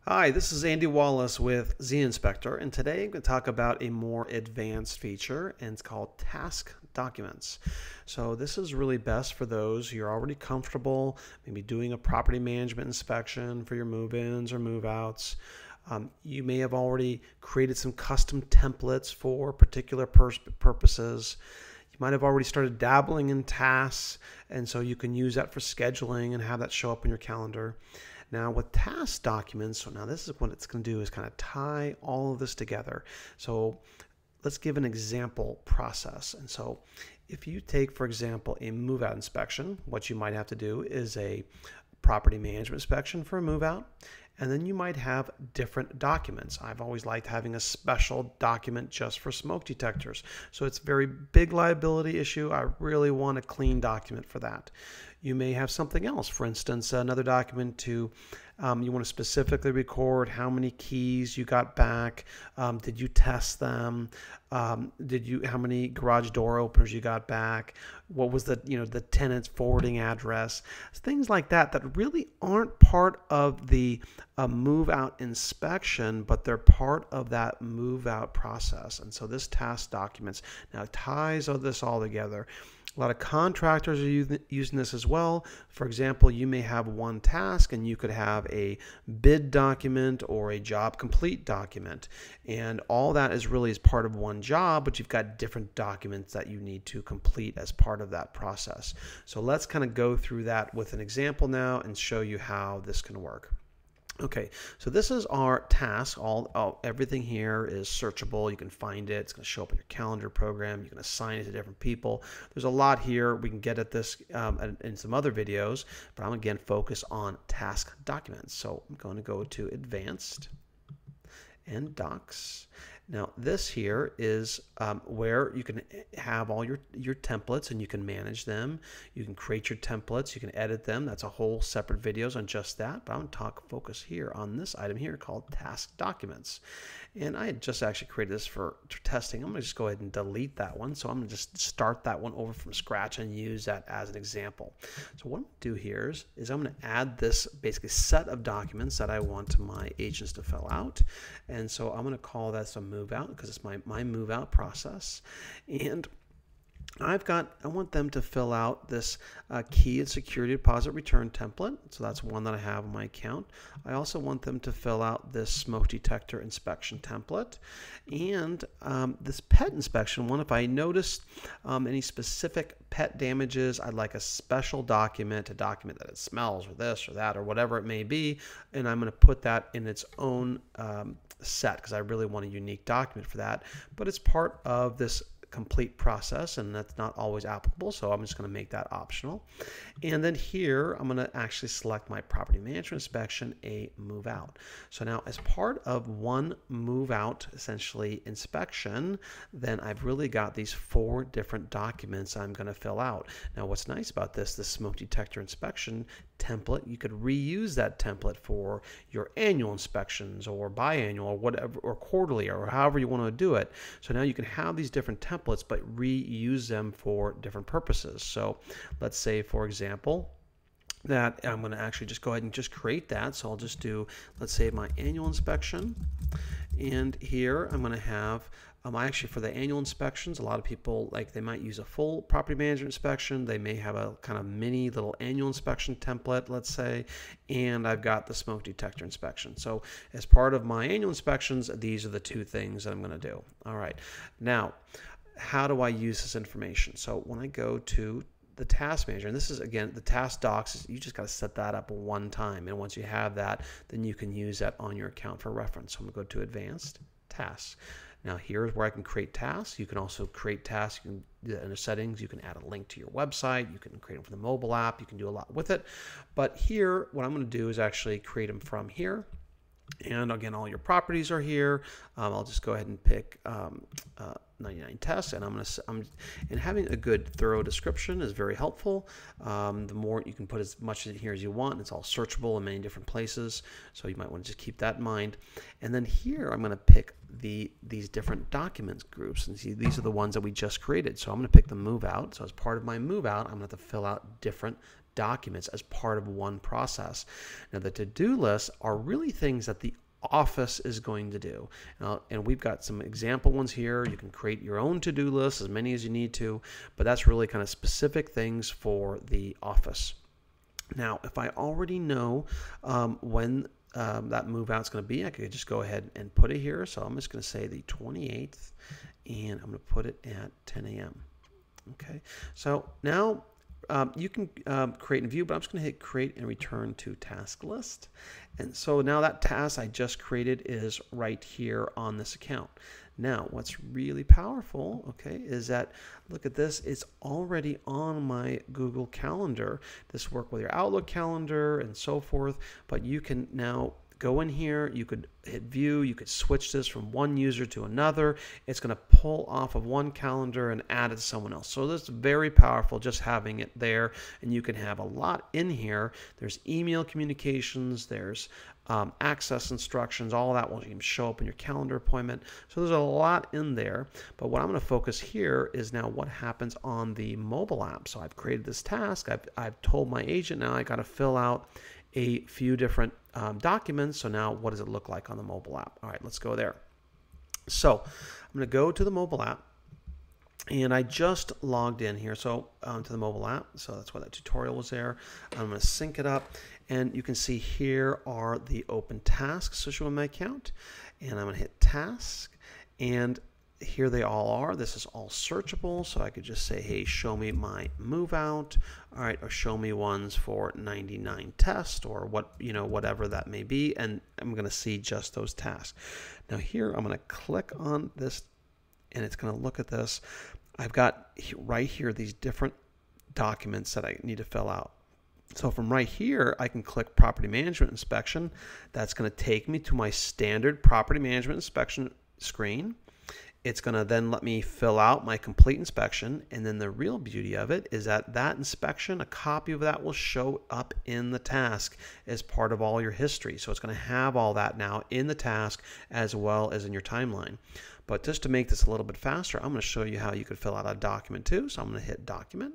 Hi, this is Andy Wallace with zInspector, and today I'm going to talk about a more advanced feature, and it's called task documents. So this is really best for those who are already comfortable, maybe doing a property management inspection for your move-ins or move-outs. You may have already created some custom templates for particular purposes. You might have already started dabbling in tasks, and so you can use that for scheduling and have that show up in your calendar. Now with task documents, so now this is what it's going to do is kind of tie all of this together. So let's give an example process. And so if you take, for example, a move out inspection, what you might have to do is a property management inspection for a move out. And then you might have different documents. I've always liked having a special document just for smoke detectors. So it's a very big liability issue. I really want a clean document for that. You may have something else. For instance, another document to, you want to specifically record how many keys you got back. Did you test them? How many garage door openers you got back? What was the tenant's forwarding address? Things like that that really aren't part of the move out inspection, but they're part of that move out process. And so this task documents now ties all this all together. A lot of contractors are using this as well. For example, you may have one task and you could have a bid document or a job complete document. And all that is really as part of one job, but you've got different documents that you need to complete as part of that process. So let's kind of go through that with an example now and show you how this can work. Okay, so this is our task. Everything here is searchable. You can find it. It's going to show up in your calendar program. You can assign it to different people. There's a lot here. We can get at this in some other videos, but I'm again focus on task documents. So I'm going to go to Advanced and Docs. Now this here is where you can have all your templates and you can manage them. You can create your templates, you can edit them. That's a whole separate videos on just that, but I'm going to focus here on this item here called task documents. And I had just actually created this for testing. I'm going to just go ahead and delete that one. So I'm going to just start that one over from scratch and use that as an example. So what I'm going to do here is I'm going to add this basically set of documents that I want my agents to fill out. And so I'm going to call that some move out because it's my move out process. And I want them to fill out this key and security deposit return template. So that's one that I have on my account. I also want them to fill out this smoke detector inspection template and this pet inspection one. If I noticed any specific pet damages, I'd like a special document to document that it smells or this or that or whatever it may be. And I'm going to put that in its own set because I really want a unique document for that. But it's part of this complete process and that's not always applicable, so I'm just going to make that optional. And then here I'm going to actually select my property management inspection, a move out. So now as part of one move out essentially inspection, then I've really got these 4 different documents I'm going to fill out. Now what's nice about this smoke detector inspection template, you could reuse that template for your annual inspections or biannual or whatever, or quarterly or however you want to do it. So now you can have these different templates but reuse them for different purposes. So let's say, for example, that I'm going to actually just go ahead and just create that. So I'll just do, let's say, my annual inspection. And here I'm going to have actually for the annual inspections, a lot of people they might use a full property management inspection. They may have a kind of mini little annual inspection template, let's say, and I've got the smoke detector inspection. So as part of my annual inspections, these are the 2 things that I'm going to do. All right. Now, how do I use this information? So when I go to the task manager, and this is again the task docs, you just got to set that up one time, and once you have that, then you can use that on your account for reference. So I'm going to go to Advanced Tasks. Now here's where I can create tasks. You can also create tasks. In the settings, you can add a link to your website. You can create them from the mobile app. You can do a lot with it. But here, what I'm going to do is actually create them from here. And again, all your properties are here. I'll just go ahead and pick 99 tests, and and having a good thorough description is very helpful. The more you can put as much in here as you want. It's all searchable in many different places, so you might want to just keep that in mind. And then here I'm going to pick these different documents groups, and see these are the ones that we just created. So I'm going to pick the move out. So as part of my move out, I'm going to have to fill out different documents as part of one process. Now, the to-do lists are really things that the office is going to do. And we've got some example ones here. You can create your own to-do list, as many as you need to, but that's really kind of specific things for the office. Now, if I already know when that move out is going to be, I could just go ahead and put it here. So I'm just going to say the 28th, and I'm going to put it at 10 a.m. Okay, so now you can create and view, but I'm just going to hit create and return to task list. And so now that task I just created is right here on this account. Now, what's really powerful, okay, is that, look at this, it's already on my Google Calendar. This work with your Outlook calendar and so forth, but you can now go in here, you could hit view, you could switch this from one user to another. It's going to pull off of one calendar and add it to someone else. So this is very powerful just having it there, and you can have a lot in here. There's email communications, there's access instructions, all that will even show up in your calendar appointment. So there's a lot in there, but what I'm going to focus here is now what happens on the mobile app. So I've created this task, I've told my agent now I got to fill out a few different documents. So now what does it look like on the mobile app? All right, let's go there. So I'm going to go to the mobile app, and I just logged in here, so to the mobile app. So that's why that tutorial was there. I'm going to sync it up, and you can see here are the open tasks associated with my account, and I'm going to hit task, and here they all are. This is all searchable, so I could just say, hey, show me my move out, all right, or show me ones for 99 test, or what, you know, whatever that may be, and I'm going to see just those tasks. Now here I'm going to click on this, and it's going to look at this. I've got right here these different documents that I need to fill out. So from right here, I can click Property Management Inspection. That's going to take me to my standard Property Management Inspection screen. It's going to then let me fill out my complete inspection, and then the real beauty of it is that that inspection, a copy of that will show up in the task as part of all your history. So it's going to have all that now in the task as well as in your timeline. But just to make this a little bit faster, I'm going to show you how you could fill out a document too. So I'm going to hit Document.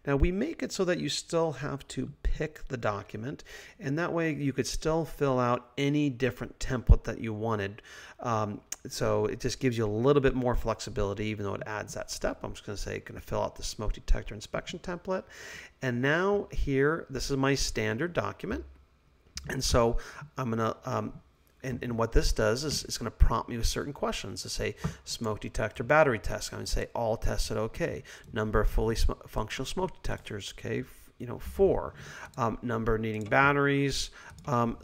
Now we make it so that you still have to pick the document, and that way you could still fill out any different template that you wanted. So it just gives you a little bit more flexibility, even though it adds that step. I'm just going to say, going to fill out the smoke detector inspection template. And now here, this is my standard document. And so I'm going to, and what this does is it's going to prompt me with certain questions to say smoke detector battery test. I'm going to say all tested okay. Number of fully functional smoke detectors, okay, 4. Number needing batteries,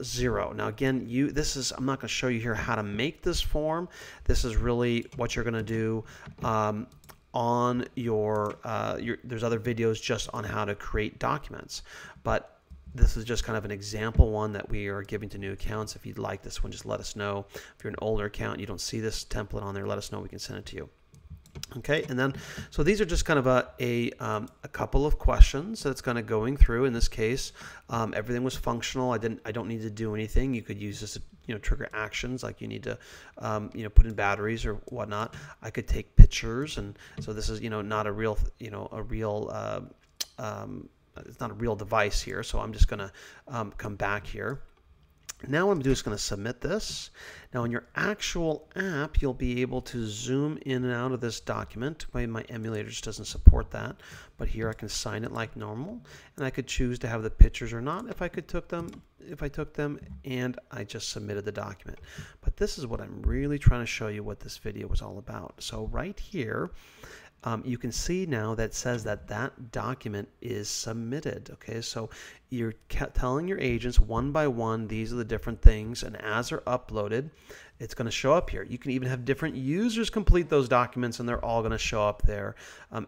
0. Now again, I'm not going to show you here how to make this form. This is really what you're going to do on your there's other videos just on how to create documents, but this is just kind of an example one that we are giving to new accounts. If you'd like this one, just let us know. If you're an older account, you don't see this template on there, let us know. We can send it to you. Okay, and then so these are just kind of a couple of questions that's kind of going through. In this case, everything was functional. I don't need to do anything. You could use this to trigger actions, like you need to put in batteries or whatnot. I could take pictures, and so this is not a real it's not a real device here. So I'm just going to come back here. Now what I'm just going to submit this. Now in your actual app, you'll be able to zoom in and out of this document. My emulator just doesn't support that, but here I can sign it like normal, and I could choose to have the pictures or not if I took them, and I just submitted the document. But this is what I'm really trying to show you what this video was all about. So right here, you can see now that says that document is submitted. Okay, so you're telling your agents one by one, these are the different things, and as they're uploaded, it's going to show up here. You can even have different users complete those documents, and they're all going to show up there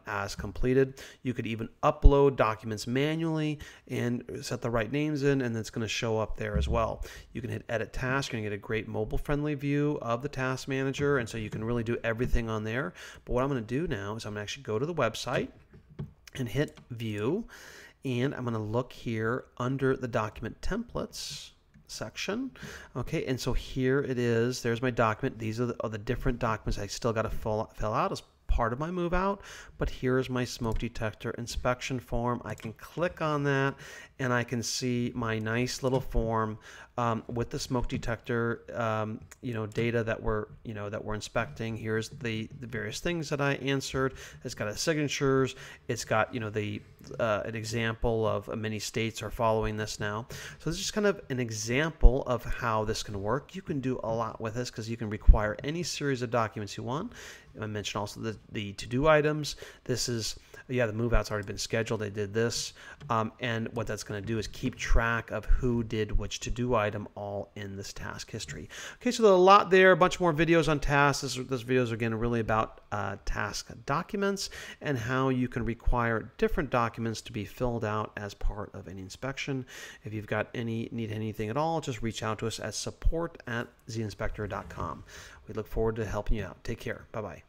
as completed. You could even upload documents manually and set the right names in, and it's going to show up there as well. You can hit Edit Task. You're going to get a great mobile-friendly view of the task manager, and so you can really do everything on there. But what I'm going to do now is I'm going to actually go to the website and hit View, and I'm going to look here under the Document Templates section. Okay, and so here it is. There's my document. These are the different documents I still got to fill out as part of my move out, but here's my smoke detector inspection form. I can click on that and I can see my nice little form with the smoke detector data that we're inspecting. Here's the various things that I answered. It's got signatures. It's got an example of many states are following this now. So this is just kind of an example of how this can work. You can do a lot with this because you can require any series of documents you want. I mentioned also the to-do items. This is, the move out's already been scheduled. They did this. And what that's going to do is keep track of who did which to-do item all in this task history. Okay, so there's a lot there, a bunch more videos on tasks. This video is, again, really about task documents and how you can require different documents to be filled out as part of any inspection. If you've got need anything at all, just reach out to us at support@zInspector.com. We look forward to helping you out. Take care. Bye-bye.